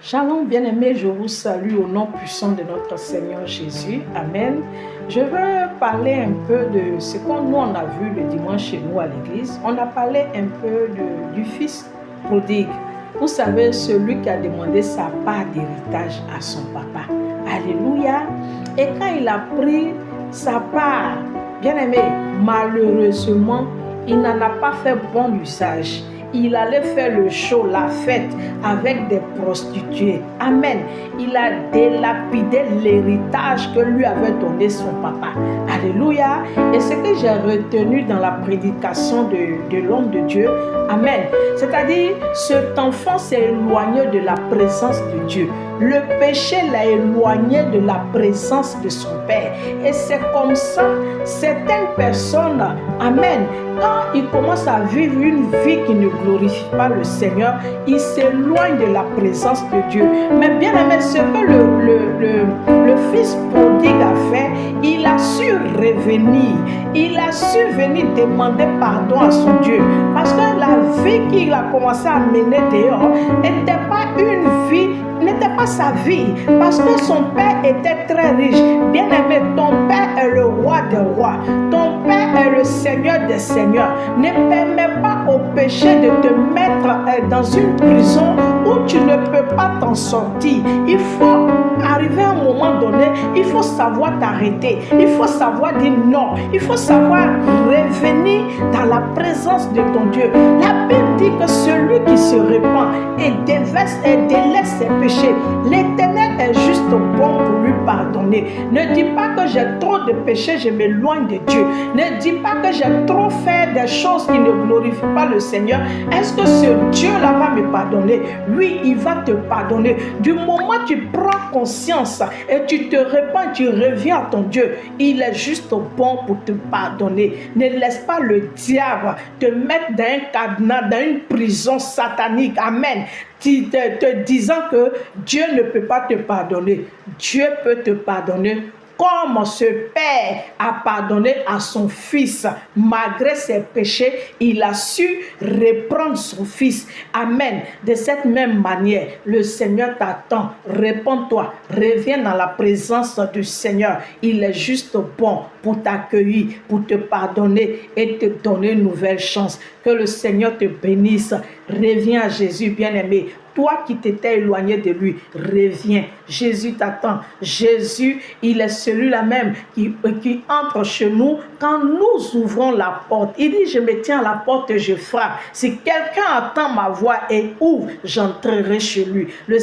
Shalom bien-aimés, je vous salue au nom puissant de notre Seigneur Jésus. Amen. Je veux parler un peu de ce qu'on nous on a vu le dimanche chez nous à l'église. On a parlé un peu du fils prodigue. Vous savez, celui qui a demandé sa part d'héritage à son papa. Alléluia. Et quand il a pris sa part, bien-aimé, malheureusement, il n'en a pas fait bon usage. Il allait faire le show, la fête avec des prostituées. Amen. Il a délapidé l'héritage que lui avait donné son papa. Alléluia. Et ce que j'ai retenu dans la prédication de l'homme de Dieu, amen. C'est-à-dire, cet enfant s'est éloigné de la présence de Dieu. Le péché l'a éloigné de la présence de son Père. Et c'est comme ça, certaines personnes, amen, quand ils commencent à vivre une vie qui ne glorifie pas le Seigneur, ils s'éloignent de la présence de Dieu. Mais bien aimé, ce que le fils prodigue a fait, il a su revenir. Il a su venir demander pardon à son Dieu. Parce que la vie qu'il a commencé à mener dehors n'était pas une vie, n'était pas sa vie, parce que son père était très riche. Bien aimé, ton père est le roi des rois, ton père est le Seigneur des seigneurs. Ne permets pas au péché de te mettre dans une prison où tu ne peux pas t'en sortir. Il faut arriver à un moment donné, il faut savoir t'arrêter, il faut savoir dire non, il faut savoir revenir dans la présence de ton Dieu. La Bible dit que celui qui se répand et délaisse ses péchés, l'Éternel est juste bon pour lui pardonner. Ne dis pas que j'ai trop de péchés, je m'éloigne de Dieu. Ne dis pas que j'ai trop fait des choses qui ne glorifient pas le Seigneur. Est-ce que ce Dieu-là va me pardonner? Oui, il va te pardonner. Du moment où tu prends conscience et tu te répands, tu reviens à ton Dieu, il est juste bon pour te pardonner. Ne laisse pas le diable te mettre dans un cadenas, dans une prison satanique. Amen. Te disant que Dieu ne peut pas te pardonner. Dieu peut te pardonner comme ce père a pardonné à son fils. Malgré ses péchés, il a su reprendre son fils. Amen. De cette même manière, le Seigneur t'attend. Réponds-toi. Reviens dans la présence du Seigneur. Il est juste bon pour t'accueillir, pour te pardonner et te donner une nouvelle chance. Que le Seigneur te bénisse. Reviens à Jésus, bien-aimé. Toi qui t'étais éloigné de lui, reviens. Jésus t'attend. Jésus, il est celui-là même qui entre chez nous quand nous ouvrons la porte. Il dit, je me tiens à la porte et je frappe. Si quelqu'un entend ma voix et ouvre, j'entrerai chez lui. Le